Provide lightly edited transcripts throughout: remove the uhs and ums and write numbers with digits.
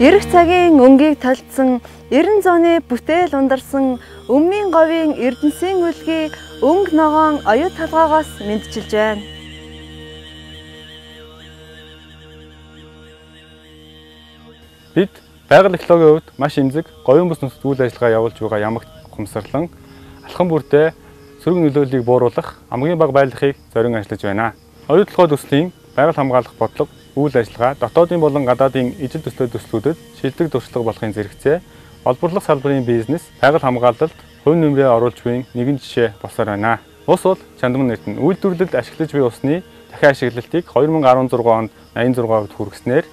Ирэх цагийн өнгийг талдсан 90 зууны бүтээл ундарсан Өммийн говийн Эрдэнэсийн үлгий өнгө ногоон оюу талгаагаас мэдчилж байна. Бид байгаль экологийн хувьд маш эмзэг говийн бүс нутагт үйл ажиллагаа явуулж байгаа ямагт ухамсарлан алхам бүртээ сөрөг нөлөөллийг бууруулах хамгийн бага байрлахыг зорин ажиллаж байна. Оюу толгой төслийн байгаль хамгаалах бодлого үйл ажиллагаа дотоодын болон гадаадын ижил төстэй төслүүдэд шилдэг туршлага болохын зэрэгцээ олборлох салбарын бизнес байгаль хамгаалалт хувь нэмрээ оруулж буй нэгэн жишээ болсоор байна. Ус бол чандман нийт нь үйлдвэрлэлд ашиглаж буй усны дахин ашиглалтыг 2016 онд 86% хүргэснээр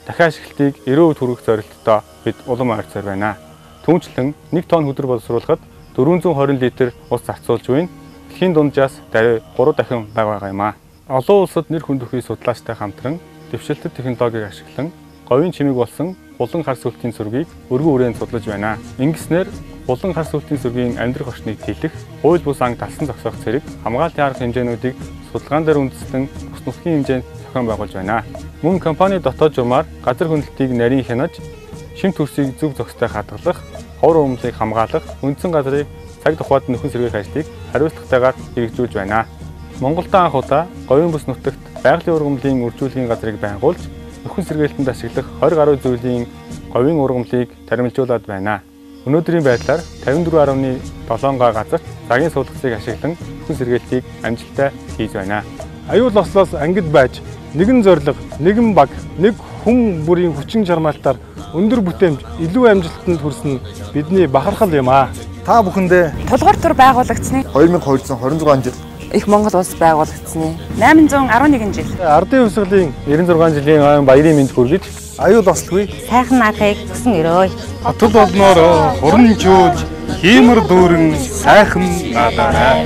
дахин ашиглалтыг 90% хүргэх зорилттой бид улам ойрцоор байна. Түүнчлэн 1 тонн хөдөр боловсруулахад 420 литр ус зарцуулж буй дэлхийн дунджаас даруй 3 дахин бага юм а. Олон улсад нэр хүндрэхүй судлаачтай хамтран дэвшилтэд технологиг ашиглан говийн чимэг болсон булан хар сүлтийн сүргийг өргөн үрээнд судлаж байна. Ингэснээр булан хар сүлтийн сүргийн амьдрах орчныг тэлэх, хууль бус анги талсан зогсоох зэрэг хамгаалтын арга хэмжээнүүдийг судалгаан дээр үндэслэн бус нутгийн хэмжээнд зохион байгуулж байна. Мөн компани дотоод журмаар газар хөндлөлтийг нарийн хянаж, шим төрсийг зөв зохистой хадгалах, ховор өмлийг хамгаалах, үндсэн газрыг цаг тухайд нөхөн сэргээх ажлыг хариуцлагатайгаар хэрэгжүүлж байна. Монголд анх удаа говийн бүс нутагт байгалийн ургамлын үржүүлгийн газрыг байгуулж, нөхөн сэргээлтэнд ашиглах 20 гаруй зүйлийн говийн ургамлыг таримжуулаад байна. Өнөөдрийн байдлаар 54.7 га газарт цагийн суулгацыг ашиглан нөхөн сэргээлтийг амжилттай хийж байна. Аюул ослоос ангид байж нэгэн зориг, нэгэн баг, нэг хүн бүрийн хүчин чармаалтаар өндөр бүтээмж илүү амжилтанд хүрсэн бидний бахархал юм аа. Та бүхэндээ тулгуур төр байгуулагдсны 2226 жил их Монгол улс байгуулагдсны 811 жил ардын хувьсгалын 96 жилийн ойн баярын мэнд хүргэж аюул ослгүй сайхан наадхыг хүсэн өрөөй. хотод олноороо хуранжуулж хиймэр дүүрэн сайхан наадаарай.